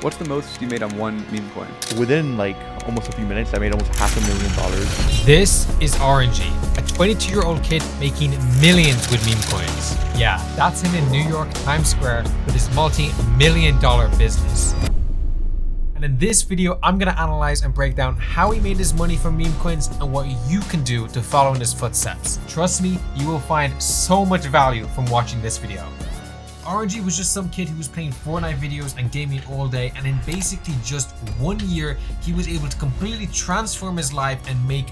What's the most you made on one meme coin? Within like almost a few minutes, I made almost $500,000. This is Orangie, a 22-year-old kid making millions with meme coins. Yeah, that's him in New York, Times Square, with his multi-million-dollar business. And in this video, I'm gonna analyze and break down how he made his money from meme coins and what you can do to follow in his footsteps. Trust me, you will find so much value from watching this video. Orangie was just some kid who was playing Fortnite videos and gaming all day, and in basically just 1 year, he was able to completely transform his life and make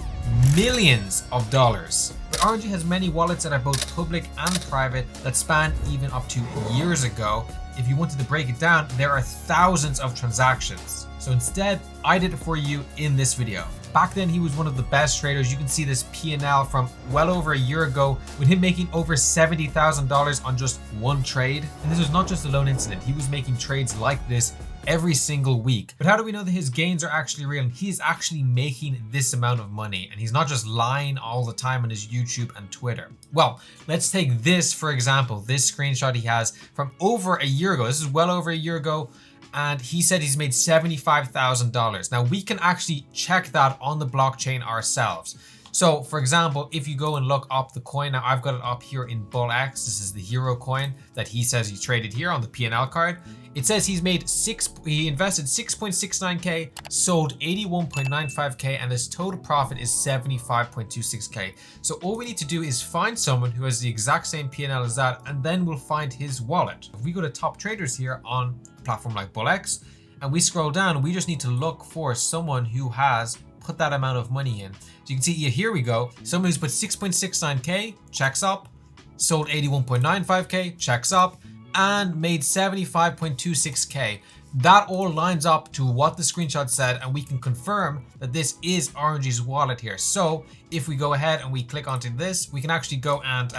millions of dollars. But Orangie has many wallets that are both public and private that span even up to years ago. If you wanted to break it down, there are thousands of transactions. So instead, I did it for you in this video. Back then, he was one of the best traders. You can see this P&L from well over a year ago with him making over $70,000 on just one trade. And this was not just a lone incident. He was making trades like this every single week. But how do we know that his gains are actually real? And he's actually making this amount of money. And he's not just lying all the time on his YouTube and Twitter. Well, let's take this, for example, this screenshot he has from over a year ago. This is well over a year ago. And he said he's made $75,000. Now we can actually check that on the blockchain ourselves. So for example, if you go and look up the coin, now I've got it up here in BullX. This is the hero coin that he says he traded here on the P&L card. It says he invested 6.69K, sold 81.95K, and his total profit is 75.26K. So all we need to do is find someone who has the exact same P&L as that, and then we'll find his wallet. If we go to top traders here on a platform like BullX, and we scroll down, we just need to look for someone who has put that amount of money in. So you can see here we go. Someone who's put 6.69K, checks up, sold 81.95K, checks up, and made 75.26K. That all lines up to what the screenshot said, and we can confirm that this is Orangie's wallet here. So if we go ahead and we click onto this, we can actually go and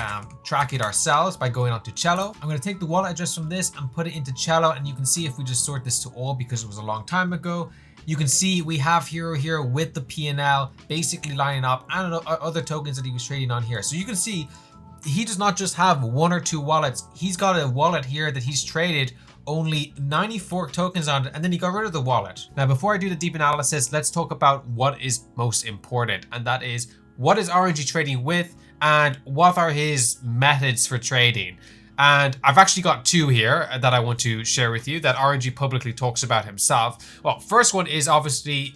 track it ourselves by going onto Cello. I'm going to take the wallet address from this and put it into Cello, and you can see if we just sort this to all, because it was a long time ago, you can see we have hero here with the P&L basically lining up, and other tokens that he was trading on here. So you can see he does not just have one or two wallets. He's got a wallet here that he's traded only 94 tokens on it, and then he got rid of the wallet. Now, before I do the deep analysis, let's talk about what is most important, and that is what is Orangie trading with and what are his methods for trading. And I've actually got two here that I want to share with you that Orangie publicly talks about himself. Well, first one is obviously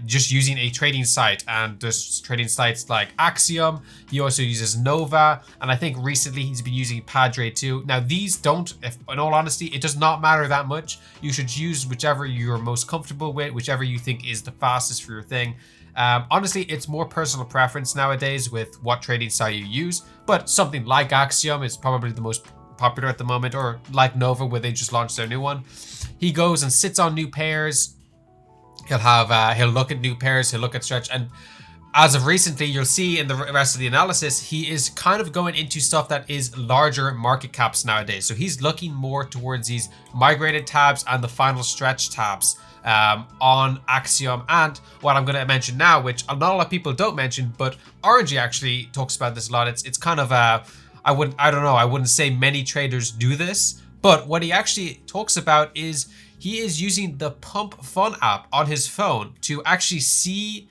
just using a trading site, and there's trading sites like Axiom. He also uses Nova, and I think recently he's been using Padre too. Now these don't, in all honesty, it does not matter that much. You should use whichever you're most comfortable with, whichever you think is the fastest for your thing. Honestly, it's more personal preference nowadays with what trading site you use, but something like Axiom is probably the most popular at the moment, or like Nova, where they just launched their new one. He goes and sits on new pairs. He'll look at new pairs, he'll look at stretch, and as of recently, you'll see in the rest of the analysis, he is kind of going into stuff that is larger market caps nowadays. So he's looking more towards these migrated tabs and the final stretch tabs on Axiom. And what I'm going to mention now, which not a lot of people don't mention, but Orangie actually talks about this a lot. It's kind of I wouldn't say many traders do this, but what he actually talks about is he is using the Pump Fun app on his phone to actually see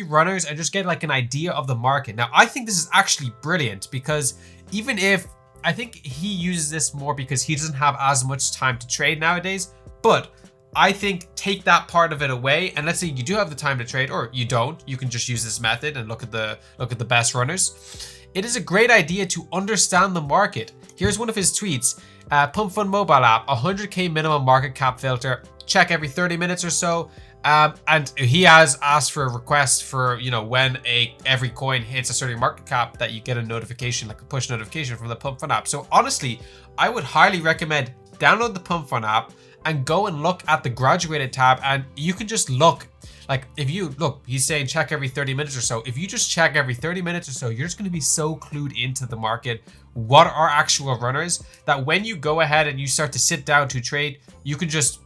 runners and just get like an idea of the market. Now, I think this is actually brilliant, because even if I think he uses this more because he doesn't have as much time to trade nowadays, but I think take that part of it away, and let's say you do have the time to trade, or you don't, you can just use this method and look at the best runners. It is a great idea to understand the market. Here's one of his tweets. Pump Fund mobile app, 100K minimum market cap filter, check every 30 minutes or so. And he has asked for a request for, when every coin hits a certain market cap, that you get a notification, like a push notification from the Pump Fund app. So honestly, I would highly recommend download the Pump Fund app and go and look at the graduated tab, and you can just look. Like if you look, he's saying check every 30 minutes or so. If you just check every 30 minutes or so, you're just going to be so clued into the market. What are actual runners, that when you go ahead and you start to sit down to trade, you can just,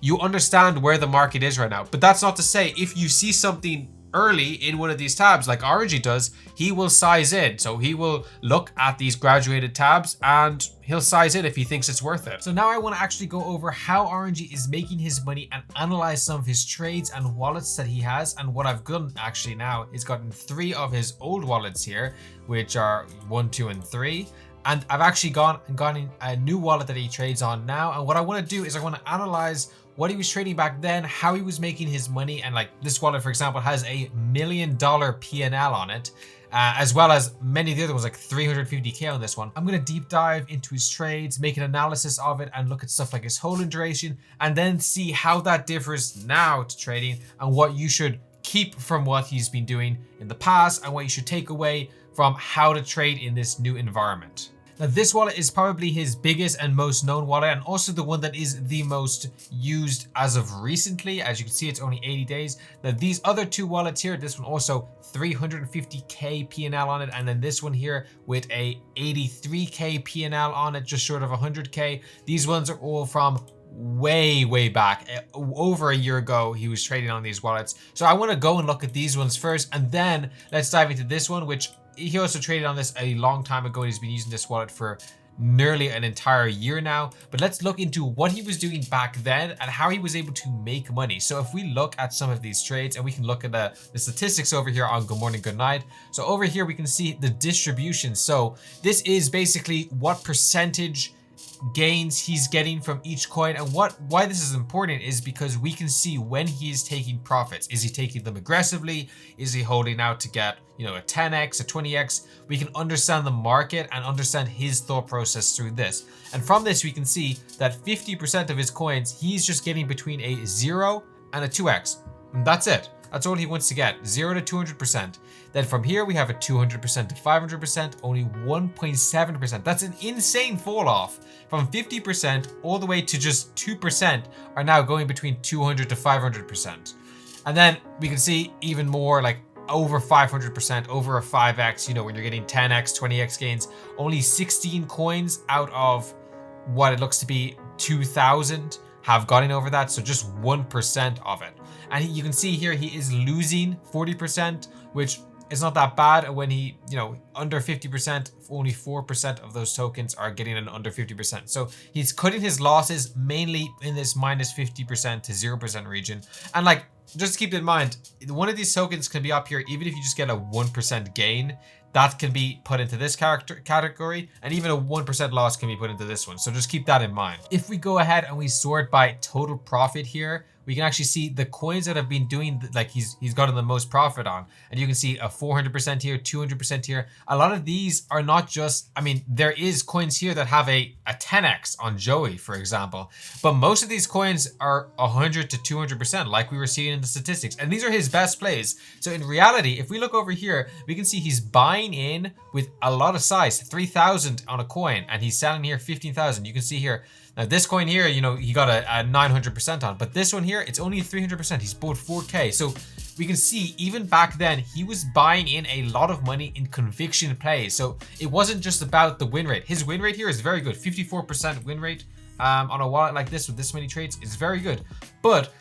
you understand where the market is right now. But that's not to say if you see something early in one of these tabs like Orangie does, he will size in. So he will look at these graduated tabs and he'll size in if he thinks it's worth it. So now I want to actually go over how Orangie is making his money and analyze some of his trades and wallets that he has. And what I've done actually now is gotten 3 of his old wallets here, which are 1, 2, and 3. And I've actually gone in a new wallet that he trades on now. And what I want to do is I want to analyze what he was trading back then, how he was making his money. And like this wallet, for example, has a $1 million P&L on it, as well as many of the other ones, like 350K on this one. I'm going to deep dive into his trades, make an analysis of it, and look at stuff like his holding duration, and then see how that differs now to trading and what you should keep from what he's been doing in the past and what you should take away from how to trade in this new environment. Now, this wallet is probably his biggest and most known wallet, and also the one that is the most used as of recently. As you can see, it's only 80 days. Now, these other 2 wallets here, this one also 350K P&L on it, and then this one here with a 83K P&L on it, just short of 100K. These ones are all from way back. Over a year ago, he was trading on these wallets. So I want to go and look at these ones first, and then let's dive into this one, which he also traded on this a long time ago. He's been using this wallet for nearly an entire year now. But let's look into what he was doing back then and how he was able to make money. So if we look at some of these trades, and we can look at the statistics over here on Good Morning, Good Night. So over here, we can see the distribution. So this is basically what percentage gains he's getting from each coin. And why this is important is because we can see when he is taking profits. Is he taking them aggressively? Is he holding out to get, you know, a 10x, a 20x? We can understand the market and understand his thought process through this. And from this, we can see that 50% of his coins, he's just getting between a 0 and a 2x. And that's it. That's all he wants to get, 0 to 200%. Then from here, we have a 200% to 500%, only 1.7%. That's an insane fall off. From 50% all the way to just 2% are now going between 200 to 500%. And then we can see even more, like over 500%, over a 5x, you know, when you're getting 10x, 20x gains. Only 16 coins out of what it looks to be 2,000 have gotten over that, so just 1% of it. And you can see here he is losing 40%, which is not that bad. When he, you know, under 50%, only 4% of those tokens are getting an under 50%. So he's cutting his losses mainly in this minus 50% to 0% region. And like, just keep in mind, one of these tokens can be up here, even if you just get a 1% gain, that can be put into this category, and even a 1% loss can be put into this one. So just keep that in mind. If we go ahead and we sort by total profit here, we can actually see the coins that have been doing, like he's gotten the most profit on. And you can see a 400% here, 200% here. A lot of these are not just, I mean, there is coins here that have a 10x on Joey, for example. But most of these coins are 100 to 200%, like we were seeing in the statistics. And these are his best plays. So in reality, if we look over here, we can see he's buying in with a lot of size, 3,000 on a coin, and he's selling here 15,000. You can see here, now this coin here, you know, he got a 900% on, but this one here, it's only 300%. He's bought 4K. So we can see even back then, he was buying in a lot of money in conviction plays. So it wasn't just about the win rate. His win rate here is very good. 54% win rate on a wallet like this with this many trades is very good. But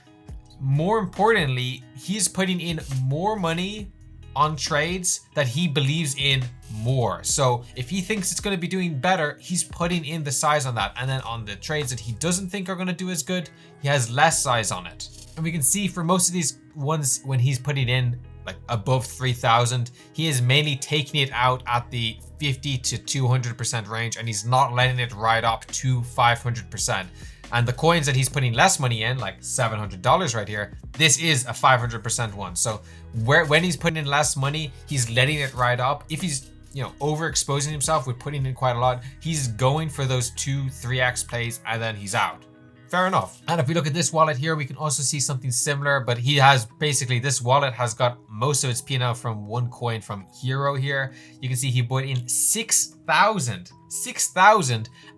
more importantly, he's putting in more money on trades that he believes in more. So if he thinks it's going to be doing better, he's putting in the size on that. And then on the trades that he doesn't think are going to do as good, he has less size on it. And we can see for most of these ones, when he's putting in like above 3,000, he is mainly taking it out at the 50 to 200% range, and he's not letting it ride up to 500%. And the coins that he's putting less money in, like $700 right here, this is a 500% one. So when he's putting in less money, he's letting it ride up. If he's, you know, overexposing himself with putting in quite a lot, he's going for those 2-3x plays, and then he's out. Fair enough. And if we look at this wallet here, we can also see something similar, but he has basically, this wallet has got most of its P&L from one coin from Hero here. You can see he put in 6,000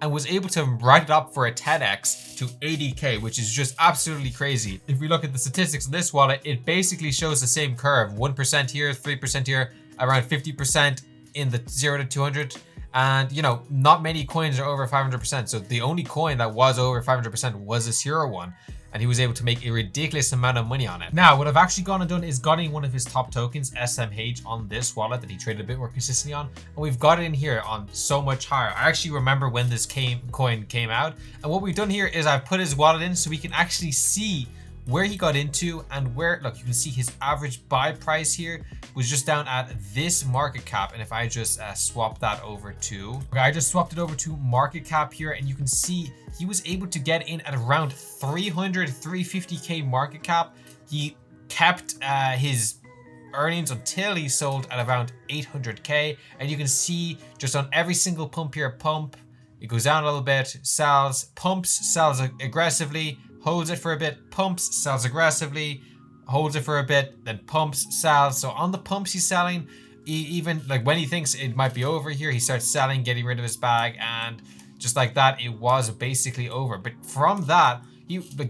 and was able to write it up for a 10x to 80K, which is just absolutely crazy. If we look at the statistics of this wallet, it basically shows the same curve. 1% here, 3% here, around 50% in the 0 to 200. And, you know, not many coins are over 500%. So the only coin that was over 500% was this Hero one. And and he was able to make a ridiculous amount of money on it. Now, what I've actually gone and done is got in one of his top tokens, SMH, on this wallet that he traded a bit more consistently on, and we've got it in here on so much higher. I actually remember when this coin came out, and what we've done here is I've put his wallet in so we can actually see where he got into and where, look, you can see his average buy price here was just down at this market cap. And if I just swap that over to, okay, I just swapped it over to market cap here, and you can see he was able to get in at around 350k market cap. He kept his earnings until he sold at around 800k, and you can see just on every single pump here, it goes down a little bit, sells, pumps, sells aggressively, holds it for a bit, pumps, sells aggressively, holds it for a bit, then pumps, sells. So on the pumps he's selling, even like when he thinks it might be over here, he starts selling, getting rid of his bag, and just like that, it was basically over. But from that,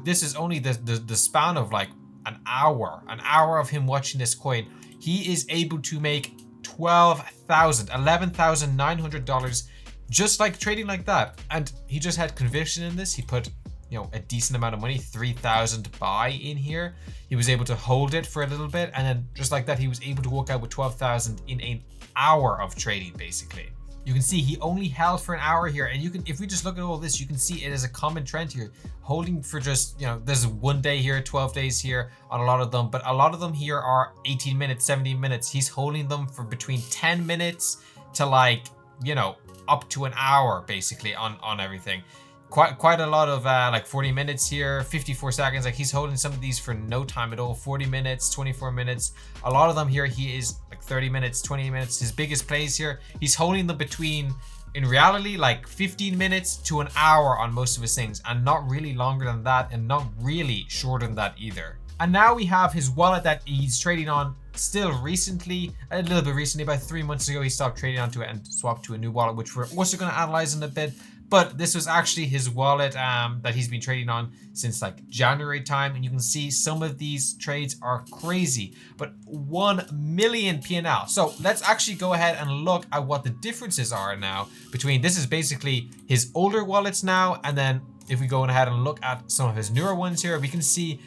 this is only the span of like an hour of him watching this coin. He is able to make $11,900 just like trading like that. And he just had conviction in this. He put, you know, a decent amount of money, 3,000 buy in here. He was able to hold it for a little bit, and then just like that, he was able to walk out with 12,000 in an hour of trading, basically. You can see he only held for an hour here, and you can, if we just look at all this, you can see it is a common trend here, holding for just, you know, there's 1 day here, 12 days here on a lot of them, but a lot of them here are 18 minutes, 17 minutes. He's holding them for between 10 minutes to like, you know, up to an hour, basically, on everything. Quite a lot of like 40 minutes here, 54 seconds. Like he's holding some of these for no time at all. 40 minutes, 24 minutes. A lot of them here, he is like 30 minutes, 20 minutes. His biggest plays here, he's holding them between, in reality, like 15 minutes to an hour on most of his things, and not really longer than that, and not really shorter than that either. And now we have his wallet that he's trading on still recently, a little bit recently, about 3 months ago, he stopped trading onto it and swapped to a new wallet, which we're also going to analyze in a bit. But this was actually his wallet that he's been trading on since like January time. And you can see some of these trades are crazy, but 1 million P&L. So let's actually go ahead and look at what the differences are now between, this is basically his older wallets now. And then if we go ahead and look at some of his newer ones here, we can see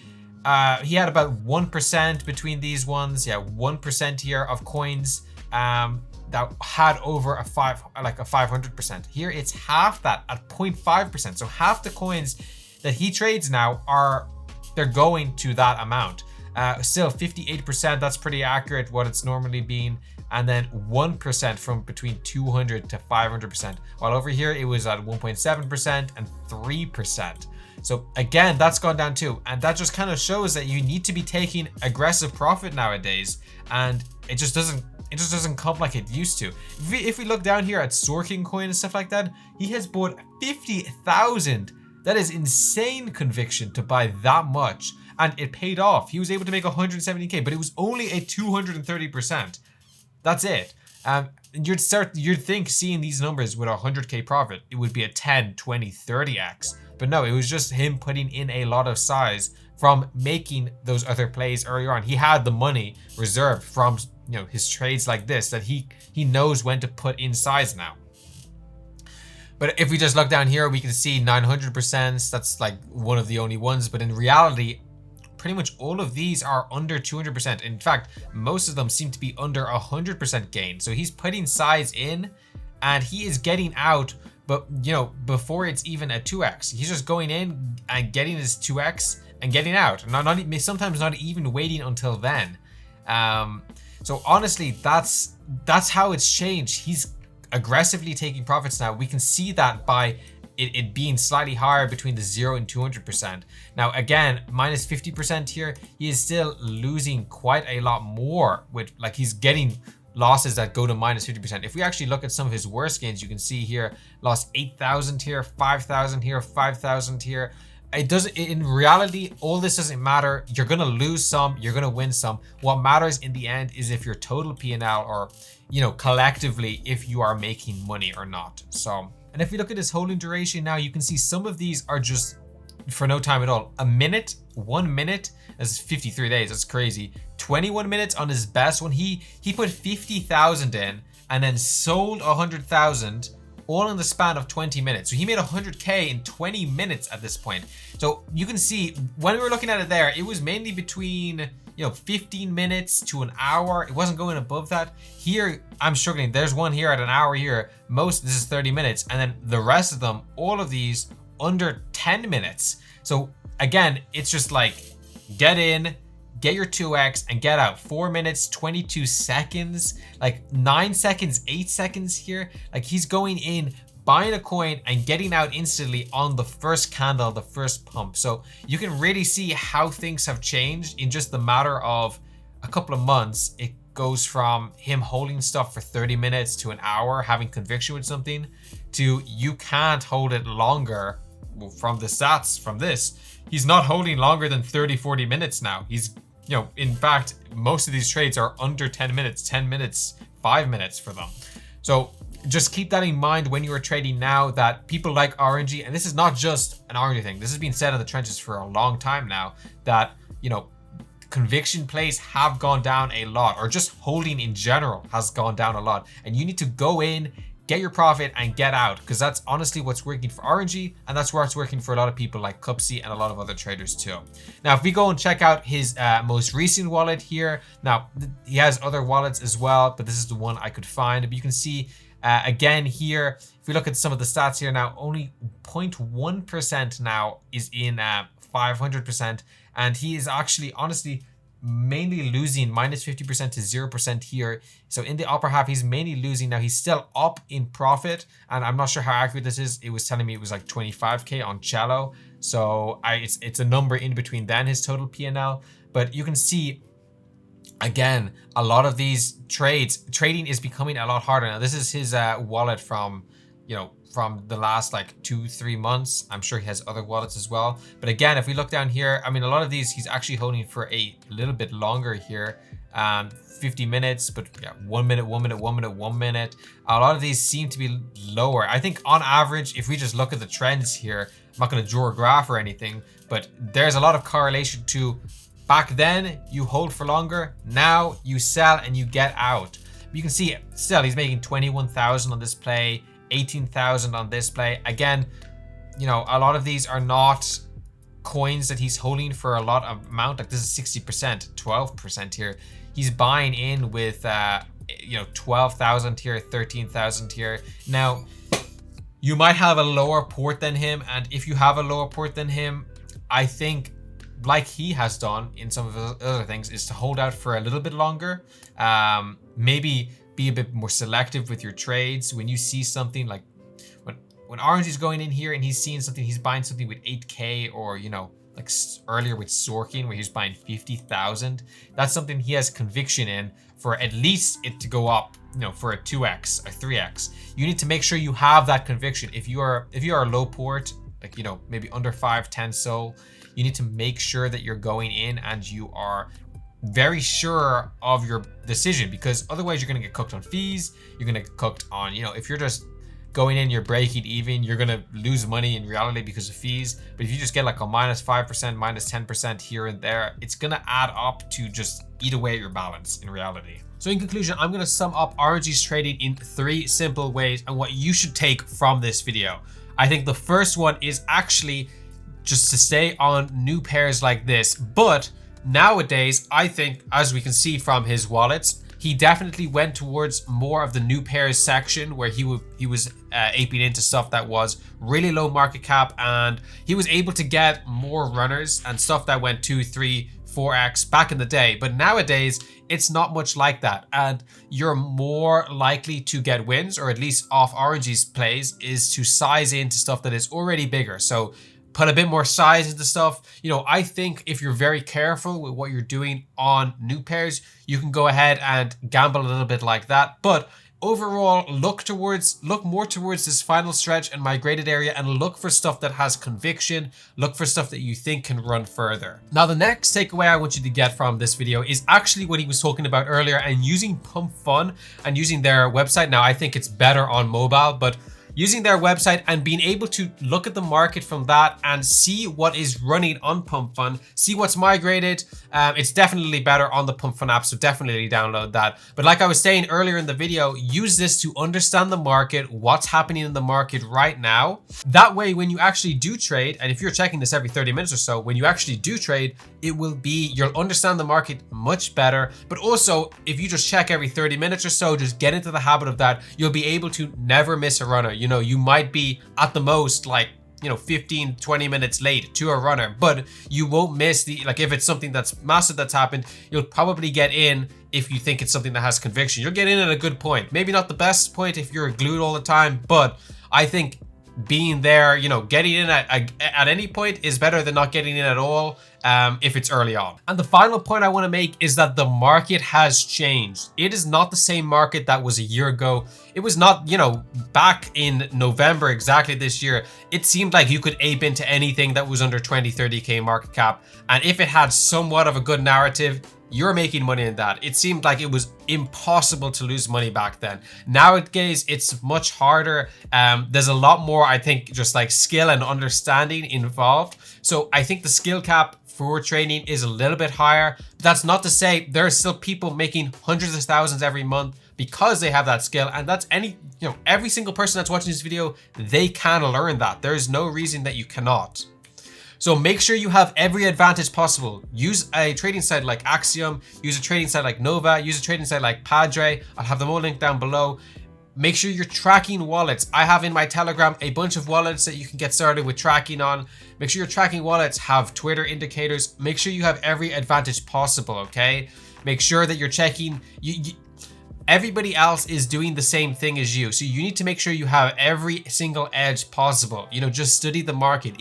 he had about 1% between these ones. Yeah, 1% here of coins. That had over a 500%. Here it's half that at 0.5%. So half the coins that he trades now they're going to that amount. Still 58%, that's pretty accurate what it's normally been. And then 1% from between 200 to 500%. While over here it was at 1.7% and 3%. So again, that's gone down too. And that just kind of shows that you need to be taking aggressive profit nowadays. And it just doesn't come like it used to. If we look down here at Sorking Coin and stuff like that, he has bought 50,000. That is insane conviction to buy that much. And it paid off. He was able to make 170k, but it was only a 230%. That's it. You'd think seeing these numbers with a 100k profit, it would be a 10, 20, 30x. But no, it was just him putting in a lot of size from making those other plays earlier on. He had the money reserved from, you know, his trades like this, that he knows when to put in size now. But if we just look down here, we can see 900%. That's like one of the only ones. But in reality, pretty much all of these are under 200%. In fact, most of them seem to be under 100% gain. So he's putting size in and he is getting out, but you know, before it's even a 2x. He's just going in and getting his 2x and getting out. Sometimes not even waiting until then. So honestly, that's how it's changed. He's aggressively taking profits now. We can see that by it being slightly higher between the 0 and 200%. Now again, minus 50% here, he is still losing quite a lot more with, like, he's getting losses that go to minus 50%. If we actually look at some of his worst gains, you can see here, lost 8,000 here, 5,000 here, 5,000 here. It doesn't, in reality, all this doesn't matter. You're gonna lose some, you're gonna win some. What matters in the end is if your total P&L, or, you know, collectively, if you are making money or not. So, and if we look at his holding duration now, you can see some of these are just for no time at all. A minute, 1 minute, that's 53 days, that's crazy. 21 minutes on his best one. He put 50,000 in and then sold 100,000 all in the span of 20 minutes. So he made 100K in 20 minutes at this point. So you can see when we were looking at it there, it was mainly between 15 minutes to an hour. It wasn't going above that. Here, I'm struggling. There's one here at an hour here. This is 30 minutes. And then the rest of them, all of these under 10 minutes. So again, it's just like get in, get your 2x and get out. 4 minutes, 22 seconds, like 9 seconds, 8 seconds here. Like he's going in, buying a coin and getting out instantly on the first candle, the first pump. So you can really see how things have changed in just the matter of a couple of months. It goes from him holding stuff for 30 minutes to an hour, having conviction with something, to you can't hold it longer. Well, from the stats from this, he's not holding longer than 30-40 minutes now. He's in fact, most of these trades are under 10 minutes, 10 minutes, 5 minutes for them. So just keep that in mind when you are trading now, that people like Orangie, and this is not just an Orangie thing, this has been said in the trenches for a long time now, that conviction plays have gone down a lot, or just holding in general has gone down a lot, and you need to go in, get your profit and get out, because that's honestly what's working for Orangie, and that's what's working for a lot of people like Cupsy and a lot of other traders too. Now, if we go and check out his most recent wallet here, now he has other wallets as well, but this is the one I could find. But you can see again here, if we look at some of the stats here now, only 0.1% now is in 500%, and he is actually honestly mainly losing minus 50% to 0% here. So in the upper half, he's mainly losing. Now he's still up in profit, and I'm not sure how accurate this is. It was telling me it was like 25K on Cello. So it's a number in between then his total P&L. But you can see, again, a lot of these trading is becoming a lot harder. Now this is his wallet from, from the last like 2-3 months. I'm sure he has other wallets as well. But again, if we look down here, I mean, a lot of these he's actually holding for a little bit longer here, 50 minutes, but yeah, 1 minute, 1 minute, 1 minute, 1 minute. A lot of these seem to be lower. I think on average, if we just look at the trends here, I'm not going to draw a graph or anything, but there's a lot of correlation to back then you hold for longer, now you sell and you get out. You can see still he's making 21,000 on this play, 18,000 on this play. Again, a lot of these are not coins that he's holding for a lot of amount. Like this is 60%, 12% here. He's buying in with 12,000 here, 13,000 here. Now, you might have a lower port than him, and if you have a lower port than him, I think, like he has done in some of the other things, is to hold out for a little bit longer. Maybe be a bit more selective with your trades. When you see something like when Orange is going in here and he's seeing something, he's buying something with 8K, or like earlier with Sorkin where he's buying 50,000. That's something he has conviction in for at least it to go up, for a 2x or 3x. You need to make sure you have that conviction. If you are a low port, like maybe under 5-10 SOL, you need to make sure that you're going in and you are very sure of your decision, because otherwise you're going to get cooked on fees. You're going to get cooked on, if you're just going in, you're breaking even, you're going to lose money in reality because of fees. But if you just get like a minus 5%, minus 10% here and there, it's going to add up to just eat away at your balance in reality. So in conclusion, I'm going to sum up Orangie's trading in 3 simple ways and what you should take from this video. I think the first one is actually just to stay on new pairs like this. But nowadays, I think, as we can see from his wallets, he definitely went towards more of the new pairs section, where he was aping into stuff that was really low market cap, and he was able to get more runners and stuff that went 2, 3, 4x back in the day. But nowadays, it's not much like that, and you're more likely to get wins, or at least off Orangie's plays, is to size into stuff that is already bigger. So put a bit more size into stuff. I think if you're very careful with what you're doing on new pairs, you can go ahead and gamble a little bit like that. But overall, look more towards this final stretch and migrated area, and look for stuff that has conviction. Look for stuff that you think can run further. Now, the next takeaway I want you to get from this video is actually what he was talking about earlier, and using Pump Fun and using their website. Now, I think it's better on mobile, but using their website and being able to look at the market from that and see what is running on Pump Fund, see what's migrated. It's definitely better on the Pump Fund app, so definitely download that. But like I was saying earlier in the video, use this to understand the market, what's happening in the market right now. That way, when you actually do trade, and if you're checking this every 30 minutes or so, when you actually do trade, you'll understand the market much better. But also, if you just check every 30 minutes or so, just get into the habit of that, you'll be able to never miss a runner. You know, you might be at the most like, 15, 20 minutes late to a runner, but you won't miss like if it's something that's massive that's happened, you'll probably get in if you think it's something that has conviction. You'll get in at a good point. Maybe not the best point if you're glued all the time, but I think being there, getting in at any point is better than not getting in at all if it's early on. And the final point I want to make is that the market has changed. It is not the same market that was a year ago. It was not, back in November exactly this year, it seemed like you could ape into anything that was under 20, 30K market cap. And if it had somewhat of a good narrative, you're making money in that. It seemed like it was impossible to lose money back then. Nowadays, it's much harder. There's a lot more, I think, just like skill and understanding involved. So I think the skill cap for trading is a little bit higher. But that's not to say there are still people making hundreds of thousands every month because they have that skill. And that's every single person that's watching this video, they can learn that. There is no reason that you cannot. So make sure you have every advantage possible. Use a trading site like Axiom, use a trading site like Nova, use a trading site like Padre. I'll have them all linked down below. Make sure you're tracking wallets. I have in my Telegram a bunch of wallets that you can get started with tracking on. Make sure you're tracking wallets, have Twitter indicators. Make sure you have every advantage possible, okay? Make sure that you're checking. Everybody else is doing the same thing as you. So you need to make sure you have every single edge possible. Just study the market.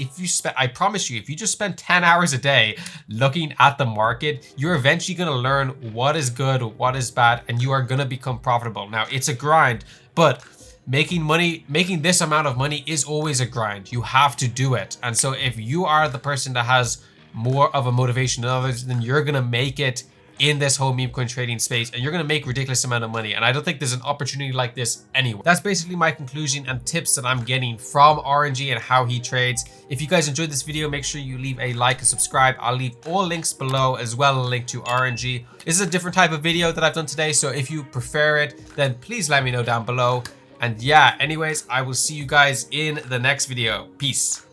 I promise you, if you just spend 10 hours a day looking at the market, you're eventually going to learn what is good, what is bad, and you are going to become profitable. Now, it's a grind, but making this amount of money is always a grind. You have to do it. And so if you are the person that has more of a motivation than others, then you're going to make it in this whole meme coin trading space, and you're going to make ridiculous amount of money. And I don't think there's an opportunity like this anywhere. That's basically my conclusion and tips that I'm getting from Orangie and how he trades. If you guys enjoyed this video, make sure you leave a like and subscribe. I'll leave all links below, as well as a link to Orangie. This is a different type of video that I've done today, so if you prefer it, then please let me know down below. And yeah, anyways, I will see you guys in the next video. Peace.